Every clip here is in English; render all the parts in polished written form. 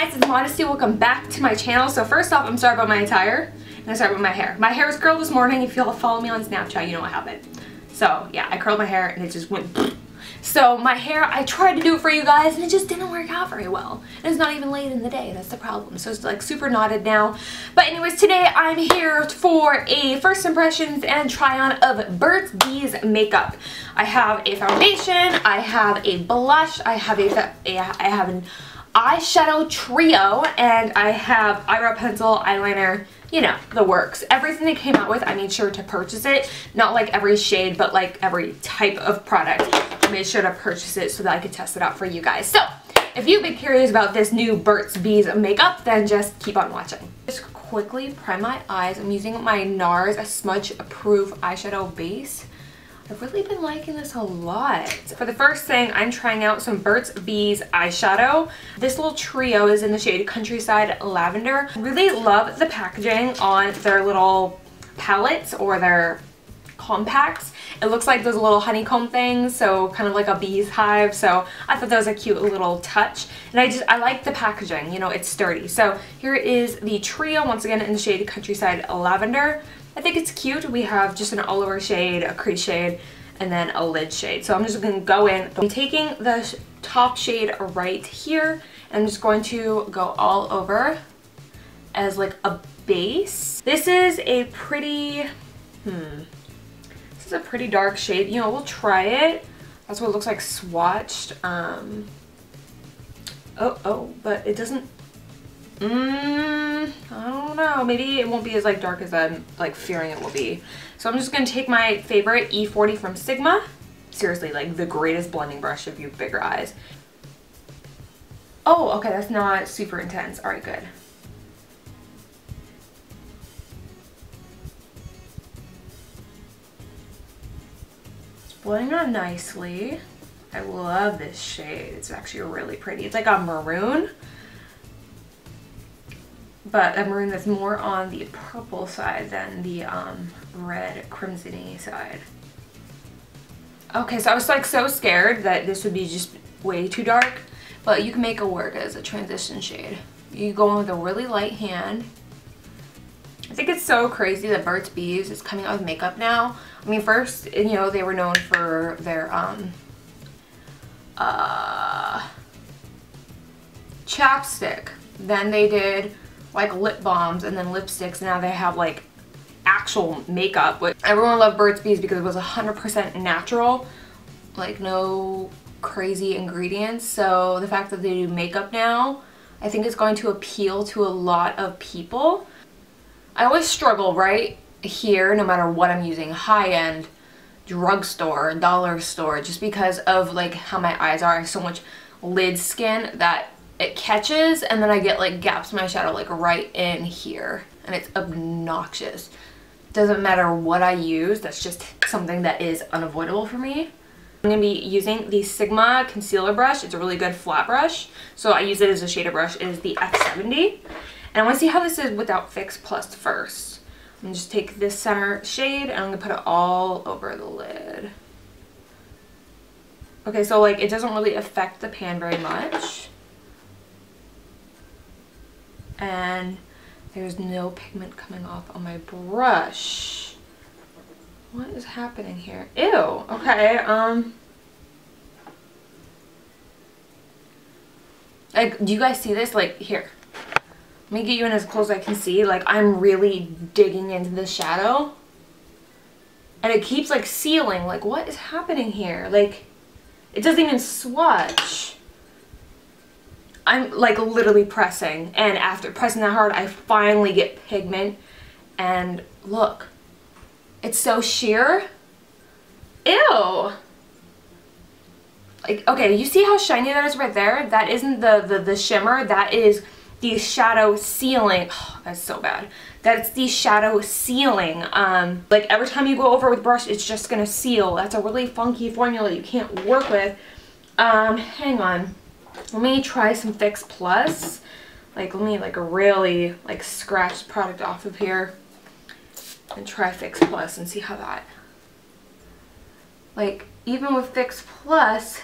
Guys, it's Modesty. Welcome back to my channel. So first off, I'm sorry about my attire and I'm sorry about my hair. My hair was curled this morning. If y'all follow me on Snapchat, you know what happened. So yeah, I curled my hair and it just went. So my hair, I tried to do it for you guys and it just didn't work out very well. And it's not even late in the day, that's the problem. So it's like super knotted now. But anyways, today I'm here for a first impressions and try on of Burt's Bees makeup. I have a foundation, I have a blush, I have an eyeshadow trio, and I have eyebrow pencil, eyeliner, you know, the works. Everything they came out with, I made sure to purchase it. Not like every shade, but like every type of product. I made sure to purchase it so that I could test it out for you guys. So, if you've been curious about this new Burt's Bees makeup, then just keep on watching. Just quickly prime my eyes. I'm using my NARS Smudge Proof eyeshadow base. I've really been liking this a lot. For the first thing, I'm trying out some Burt's Bees eyeshadow. This little trio is in the shade Countryside Lavender. I really love the packaging on their little palettes or their compacts. It looks like those little honeycomb things, so kind of like a bee's hive. So I thought that was a cute little touch. And I like the packaging, you know, it's sturdy. So here is the trio, once again in the shade Countryside Lavender. I think it's cute. We have just an all over shade, a crease shade, and then a lid shade. So I'm just going to go in. I'm taking the top shade right here, and I'm just going to go all over as like a base. This is a pretty, this is a pretty dark shade. You know, we'll try it. That's what it looks like swatched. But it doesn't, I don't know, maybe it won't be as like dark as I'm like fearing it will be. So I'm just gonna take my favorite E40 from Sigma. Seriously, like the greatest blending brush if you have bigger eyes. Oh, okay, that's not super intense. All right, good. It's blending on nicely. I love this shade. It's actually really pretty. It's like a maroon, but a maroon that's more on the purple side than the red crimson-y side. Okay, so I was like so scared that this would be just way too dark, but you can make it work as a transition shade. You go in with a really light hand. I think it's so crazy that Burt's Bees is coming out with makeup now. I mean, first, you know, they were known for their chapstick. Then they did like lip balms and then lipsticks. Now they have like actual makeup. But everyone loved Burt's Bees because it was 100% natural, like no crazy ingredients. So the fact that they do makeup now, I think it's going to appeal to a lot of people. I always struggle right here, no matter what I'm using, high-end, drugstore, dollar store, just because of like how my eyes are. I have so much lid skin that it catches, and then I get like gaps in my shadow like right in here, and it's obnoxious. Doesn't matter what I use, that's just something that is unavoidable for me. I'm going to be using the Sigma concealer brush. It's a really good flat brush, so I use it as a shader brush. It is the F70, and I want to see how this is without Fix Plus first. I'm going to just take this center shade and I'm going to put it all over the lid. Okay, so like it doesn't really affect the pan very much. And there's no pigment coming off on my brush. What is happening here? Ew, okay, like, do you guys see this? Like, here. Let me get you in as close as I can see. Like, I'm really digging into the shadow. And it keeps like sealing. Like, what is happening here? Like, it doesn't even swatch. I'm like literally pressing, and after pressing that hard I finally get pigment, and look, it's so sheer. Ew. Like, okay, you see how shiny that is right there? That isn't the shimmer, that is the shadow sealing. Oh, that's so bad. That's the shadow sealing. Like every time you go over with brush, it's just gonna seal. That's a really funky formula you can't work with. Hang on. Let me try some Fix Plus. Like, let me like really like scratch the product off of here and try Fix Plus and see how that. Like, even with Fix Plus,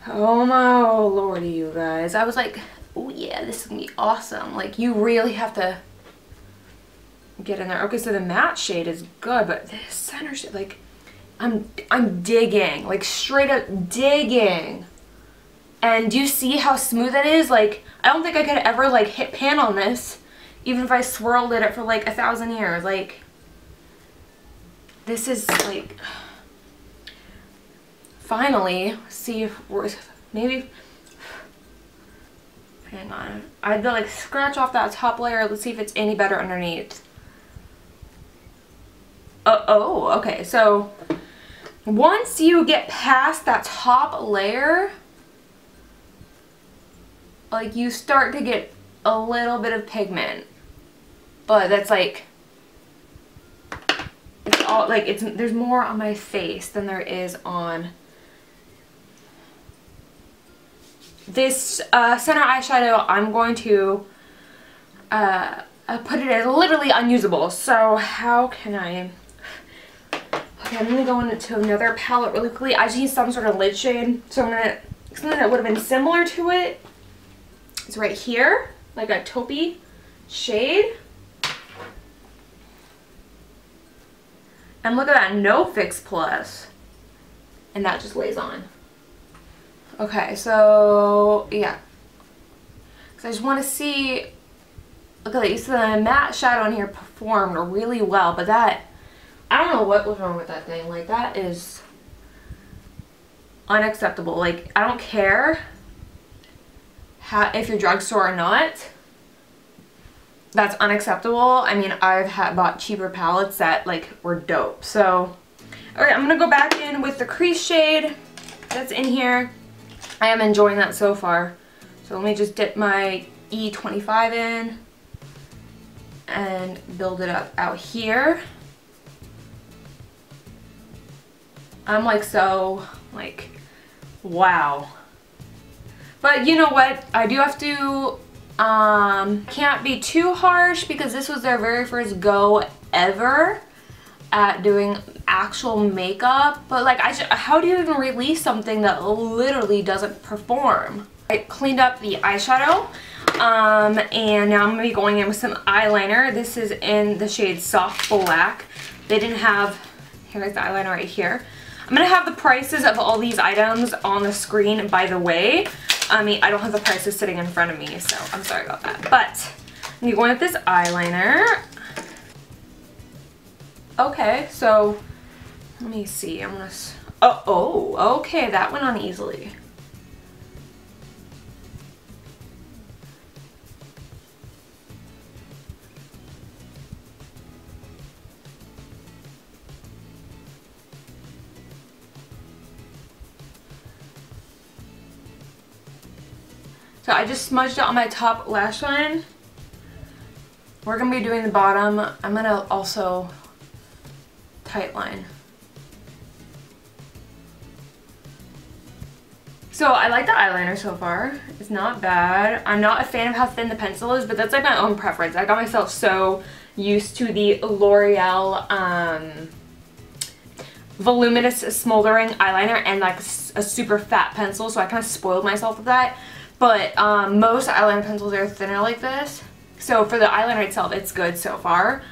Oh my lordy, you guys. I was like, oh yeah, this is gonna be awesome. Like, you really have to get in there. Okay, so the matte shade is good, but this center shade, like, I'm digging, like straight up digging. And do you see how smooth it is? Like, I don't think I could ever like hit pan on this, even if I swirled it for like 1,000 years. Like, this is like, finally, see if we're, maybe, hang on. I had to like scratch off that top layer. Let's see if it's any better underneath. Oh, okay, so once you get past that top layer, like, you start to get a little bit of pigment, but that's like, it's all like, there's more on my face than there is on this center eyeshadow. I'm going to put it as literally unusable. So how can I? Okay, I'm gonna go into another palette really quickly. I just need some sort of lid shade. So I'm gonna, something that would have been similar to it. It's right here, like a taupey shade. And look at that, no Fix Plus. And that just lays on. Okay, so yeah. So I just want to see, look at that, you see the matte shadow in here performed really well, but that, I don't know what was wrong with that thing. Like, that is unacceptable. Like, I don't care if you're drugstore or not. That's unacceptable. I mean, I've bought cheaper palettes that like were dope. So, alright, I'm gonna go back in with the crease shade that's in here. I am enjoying that so far. So let me just dip my E25 in and build it up out here. I'm like, so, like, wow. But you know what? I do have to, can't be too harsh because this was their very first go ever at doing actual makeup. But like, how do you even release something that literally doesn't perform? I cleaned up the eyeshadow, and now I'm gonna be going in with some eyeliner. This is in the shade Soft Black. They didn't have, here's the eyeliner right here. I'm gonna have the prices of all these items on the screen, by the way. I mean, I don't have the prices sitting in front of me, so I'm sorry about that. But I'm gonna go in with this eyeliner. Okay, so let me see. I'm gonna. Oh, okay, that went on easily. So I just smudged it on my top lash line. We're gonna be doing the bottom. I'm gonna also tightline. So I like the eyeliner so far. It's not bad. I'm not a fan of how thin the pencil is, but that's like my own preference. I got myself so used to the L'Oreal voluminous smoldering eyeliner and like a super fat pencil, so I kind of spoiled myself with that. But most eyeliner pencils are thinner like this. So for the eyeliner itself, it's good so far.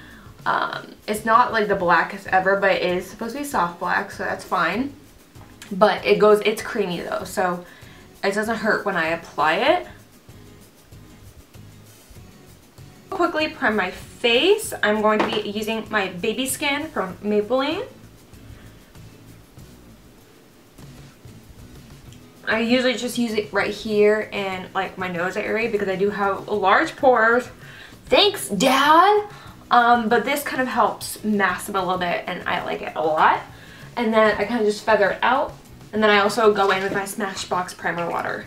It's not like the blackest ever, but it is supposed to be soft black, so that's fine. But it's creamy though, so it doesn't hurt when I apply it. Quickly prime my face. I'm going to be using my Baby Skin from Maybelline. I usually just use it right here in like my nose area because I do have large pores. Thanks, Dad! But this kind of helps mask them a little bit and I like it a lot. And then I kind of just feather it out. And then I also go in with my Smashbox Primer Water.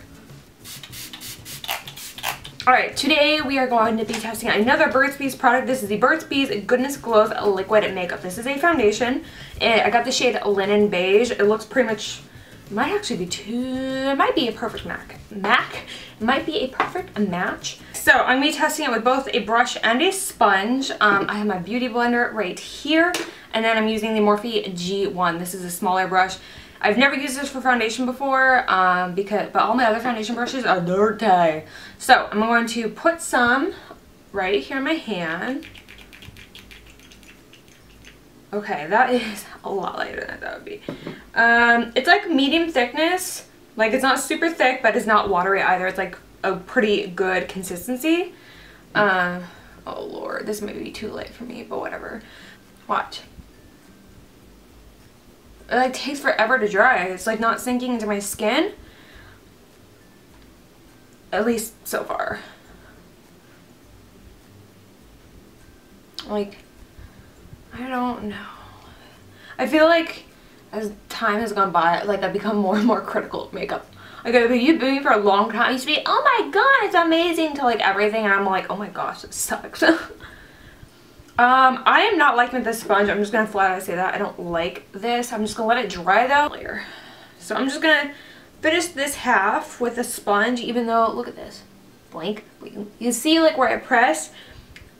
Alright, today we are going to be testing another Burt's Bees product. This is the Burt's Bees Goodness Glows Liquid Makeup. This is a foundation. And I got the shade Linen Beige. It looks pretty much... might actually be it might be a perfect might be a perfect match. So I'm going to be testing it with both a brush and a sponge. I have my beauty blender right here, and then I'm using the Morphe G1. This is a smaller brush. I've never used this for foundation before, but all my other foundation brushes are dirty. So I'm going to put some right here in my hand. Okay, that is a lot lighter than that would be. It's like medium thickness. Like it's not super thick, but it's not watery either. It's like a pretty good consistency. Oh Lord, this may be too light for me, but whatever. Watch. It like takes forever to dry. It's like not sinking into my skin. At least so far. Like, I don't know. I feel like as time has gone by, like I've become more and more critical of makeup. Like you've been me for a long time. I used to be, oh my god, it's amazing, to like everything, and I'm like, oh my gosh, it sucks. I am not liking this sponge. I'm just gonna flat out say that. I don't like this. I'm just gonna let it dry though. So I'm just gonna finish this half with a sponge, even though, look at this. Blank. You see like where I press?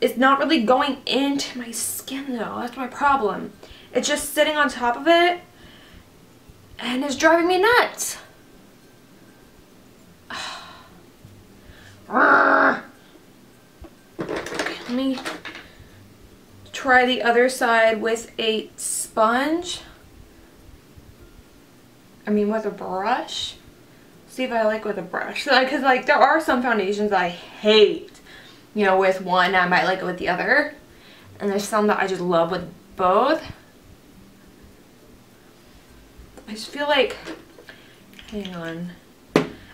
It's not really going into my skin though. That's my problem. It's just sitting on top of it and it's driving me nuts. Okay, let me try the other side with a sponge. I mean with a brush. See if I like with a brush. Because like there are some foundations I hate. You know, with one I might like it with the other. And there's some that I just love with both. I just feel like, hang on.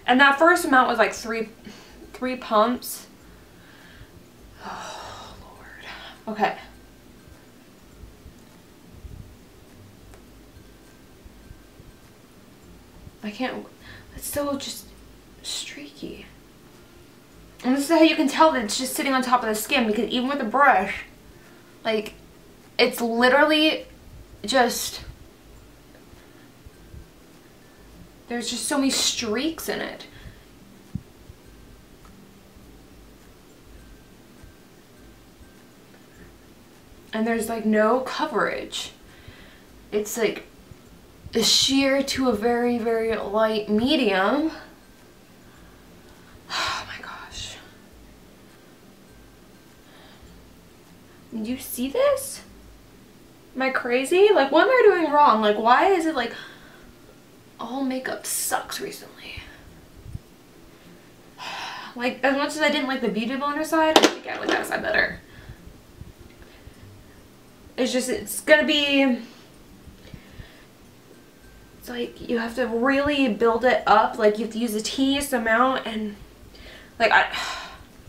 And that first amount was like three pumps. Oh Lord. Okay. I can't, it's so just streaky. And this is how you can tell that it's just sitting on top of the skin, because even with a brush, like, it's literally just, there's just so many streaks in it. And there's like no coverage. It's like a sheer to a very, very light medium. Oh my gosh. Do you see this? Am I crazy? Like, what am I doing wrong? Like, why is it like all makeup sucks recently? Like, as much as I didn't like the Beauty Blender side, I think I like that side better. It's just, it's gonna be, it's like you have to really build it up. Like you have to use the teeniest amount, and like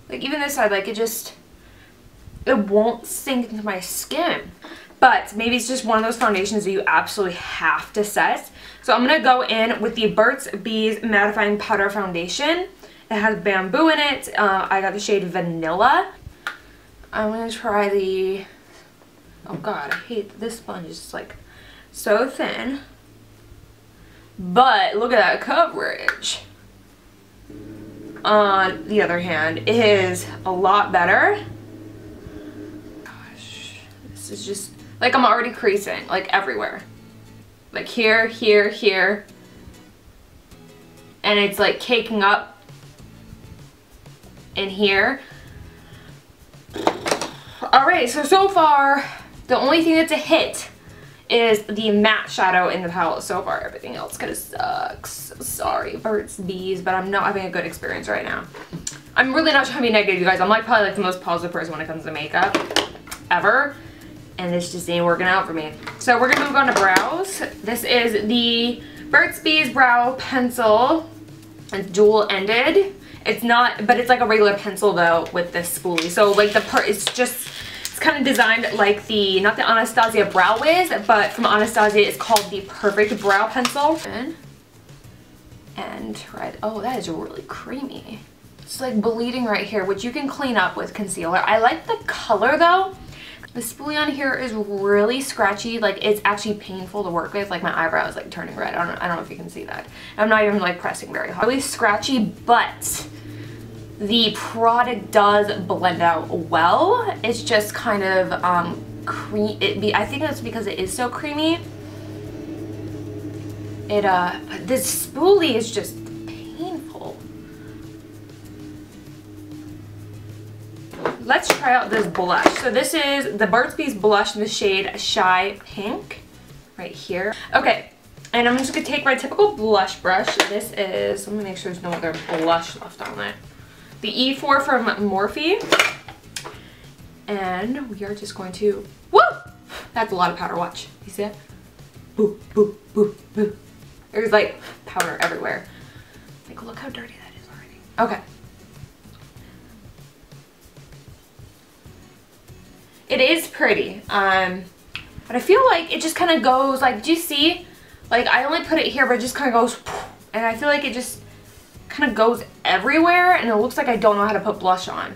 like even this side, like it won't sink into my skin. But maybe it's just one of those foundations that you absolutely have to set. So I'm gonna go in with the Burt's Bees Mattifying Powder Foundation. It has bamboo in it. I got the shade Vanilla. I'm gonna try the, oh god, I hate this sponge. It's like so thin. But look at that coverage. On the other hand, is a lot better. Gosh, this is just, like I'm already creasing, like everywhere. Like here, here, here. And it's like caking up in here. Alright, so far, the only thing that's a hit is the matte shadow in the palette so far. Everything else kind of sucks. Sorry, Burt's Bees, but I'm not having a good experience right now. I'm really not trying to be negative, you guys. I'm like probably like the most positive person when it comes to makeup ever. And this just ain't working out for me. So we're gonna move on to brows. This is the Burt's Bees Brow Pencil. It's dual-ended. It's not, but it's like a regular pencil though with this spoolie. So like it's kind of designed like the, not the Anastasia Brow Wiz, but from Anastasia it's called the Perfect Brow Pencil. And right, oh, that is really creamy. It's like bleeding right here, which you can clean up with concealer. I like the color though. The spoolie on here is really scratchy. Like it's actually painful to work with. Like my eyebrow is like turning red. I don't know if you can see that. I'm not even like pressing very hard. Really scratchy, but the product does blend out well. It's just kind of I think that's because it is so creamy. But this spoolie is just painful. Let's try out this blush. So this is the Burt's Bees blush in the shade Shy Pink, right here. Okay, and I'm just gonna take my typical blush brush. This is, let me make sure there's no other blush left on it. The E4 from Morphe. And we are just going to, woo! That's a lot of powder, watch. You see that? Boo, boo, boo, boo. There's like powder everywhere. Like, look how dirty that is already. Okay. It is pretty, but I feel like it just kind of goes, like, do you see? Like, I only put it here, but it just kind of goes, and I feel like it just kind of goes everywhere, and it looks like I don't know how to put blush on.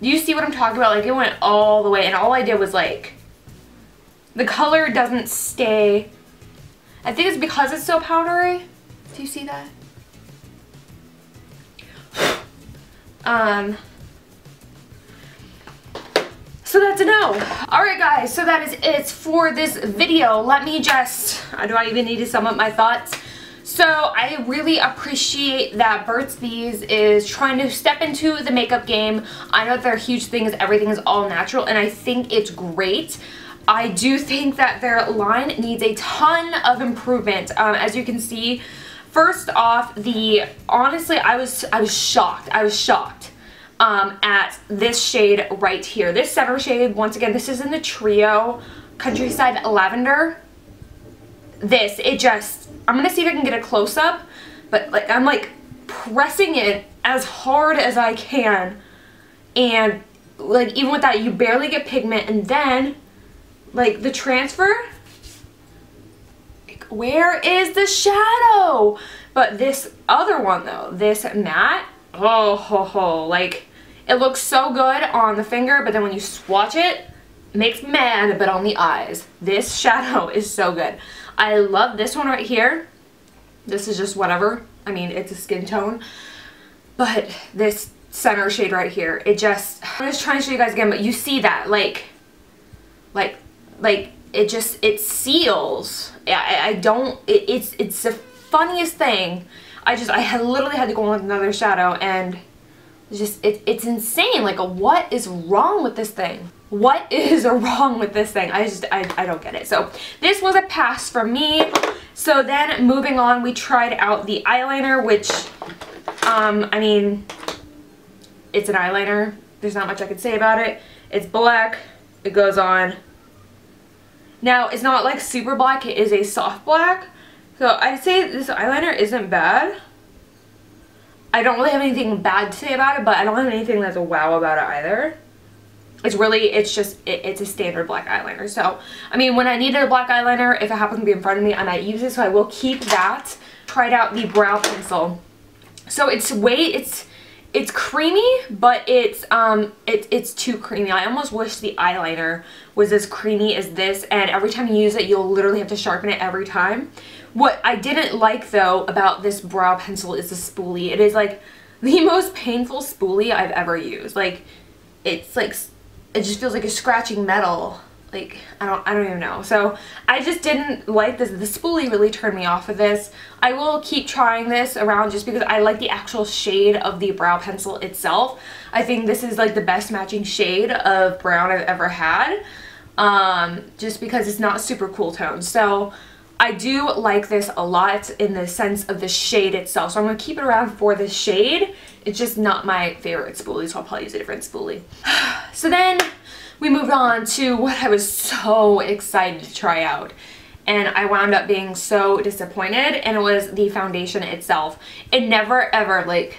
Do you see what I'm talking about? Like, it went all the way, and all I did was, like, the color doesn't stay. I think it's because it's so powdery. Do you see that? So that's a no. Alright guys, so that is it for this video. Let me just, do I even need to sum up my thoughts? So I really appreciate that Burt's Bees is trying to step into the makeup game. I know their huge thing is everything is all natural, and I think it's great. I do think that their line needs a ton of improvement. As you can see, first off, honestly, I was shocked. I was shocked at this shade right here. This center shade, once again, this is in the Trio Countryside Lavender. I'm gonna see if I can get a close-up, but like I'm like pressing it as hard as I can, and like even with that you barely get pigment, and then like the transfer, like, where is the shadow? But this other one though, this matte, oh ho ho, like it looks so good on the finger, but then when you swatch it, it makes me mad, but on the eyes, this shadow is so good. I love this one right here. This is just whatever. I mean, it's a skin tone. But this center shade right here, I'm just trying to show you guys again, but you see that, like it seals. It's the funniest thing. I literally had to go on with another shadow, and it's insane. Like, what is wrong with this thing? What is wrong with this thing? I don't get it. So this was a pass for me. So then moving on, we tried out the eyeliner, which, I mean, it's an eyeliner. There's not much I can say about it. It's black. It goes on. Now, it's not like super black. It is a soft black. So I'd say this eyeliner isn't bad. I don't really have anything bad to say about it, but I don't have anything that's a wow about it either. It's a standard black eyeliner. So, I mean, when I needed a black eyeliner, if it happens to be in front of me, I might use it, so I will keep that. Tried out the brow pencil. So it's creamy, but it's too creamy. I almost wish the eyeliner was as creamy as this, and every time you use it, you'll literally have to sharpen it every time. What I didn't like, though, about this brow pencil is the spoolie. It is, like, the most painful spoolie I've ever used. Like, it's, like, it just feels like you're scratching metal. Like, I don't even know. So, I just didn't like this. The spoolie really turned me off of this. I will keep trying this around just because I like the actual shade of the brow pencil itself. I think this is, like, the best matching shade of brown I've ever had. Just because it's not super cool tone. So, I do like this a lot in the sense of the shade itself. So I'm going to keep it around for the shade. It's just not my favorite spoolie, so I'll probably use a different spoolie. So then we moved on to what I was so excited to try out. And I wound up being so disappointed, and it was the foundation itself. It never ever, like,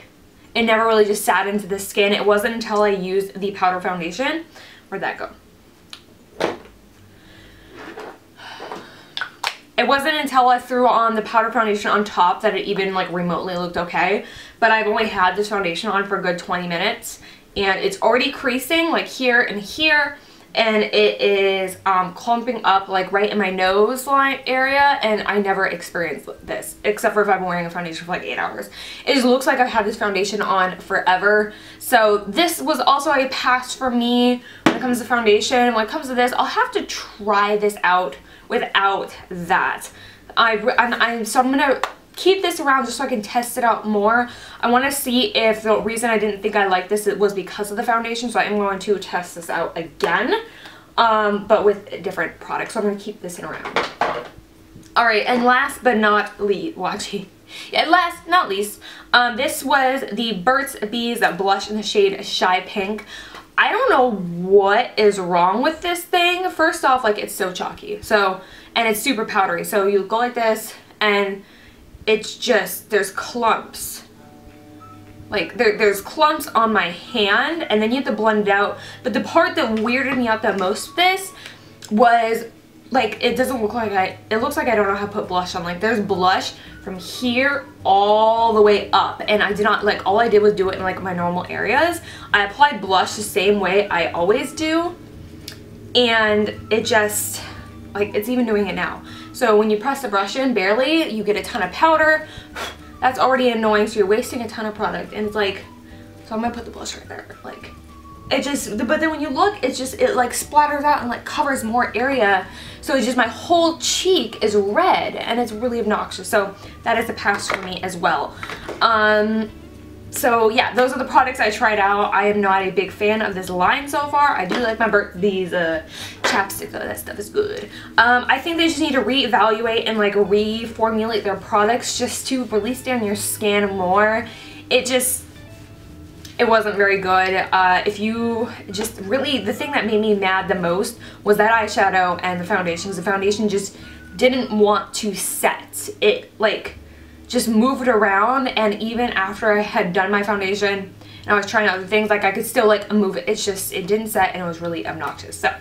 it never really just sat into the skin. It wasn't until I used the powder foundation. Where'd that go? It wasn't until I threw on the powder foundation on top that it even, like, remotely looked okay. But I've only had this foundation on for a good 20 minutes. And it's already creasing, like, here and here. And it is clumping up, like, right in my nose line area. And I never experienced this, except for if I've been wearing a foundation for, like, 8 hours. It just looks like I've had this foundation on forever. So this was also a pass for me when it comes to foundation. When it comes to this, I'll have to try this out without that. So I'm gonna keep this around just so I can test it out more. I want to see if the reason I didn't think I liked this was because of the foundation, so I am going to test this out again, but with different products. So I'm going to keep this in around. Alright, and last but not least, this was the Burt's Bees blush in the shade Shy Pink. I don't know what is wrong with this thing. First off, like, it's so chalky, and it's super powdery. So you go like this, and it's just, there's clumps. Like, there's clumps on my hand, and then you have to blend it out. But the part that weirded me out the most with this was, like, it doesn't look like it looks like I don't know how to put blush on. Like, there's blush from here all the way up, and I did not, like, all I did was do it in, like, my normal areas. I applied blush the same way I always do, and it just, like, it's even doing it now. So when you press the brush in, barely, you get a ton of powder. That's already annoying, so you're wasting a ton of product. And it's like, so I'm gonna put the blush right there. Like, it just, but then when you look, it's just, it like splatters out and like covers more area. So it's just, my whole cheek is red and it's really obnoxious. So that is a pass for me as well. So yeah, those are the products I tried out. I am not a big fan of this line so far. I do like my these chapsticks, though. That stuff is good. I think they just need to reevaluate and like reformulate their products just to really stay on your skin more. It wasn't very good. If you just really, the thing that made me mad the most was that eyeshadow and the foundation, because the foundation just didn't want to set. It like just moved around, and even after I had done my foundation and I was trying other things, like I could still like move it. It's just, it didn't set and it was really obnoxious. So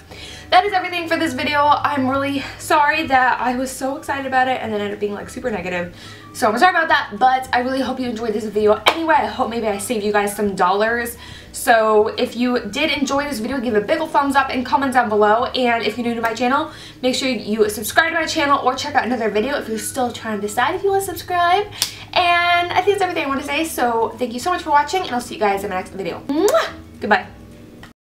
that is everything for this video. I'm really sorry that I was so excited about it and then ended up being like super negative. So I'm sorry about that, but I really hope you enjoyed this video anyway. I hope maybe I saved you guys some dollars. So if you did enjoy this video, give it a big ol' thumbs up and comment down below. And if you're new to my channel, make sure you subscribe to my channel or check out another video if you're still trying to decide if you want to subscribe. And I think that's everything I want to say. So thank you so much for watching, and I'll see you guys in my next video. Mwah! Goodbye.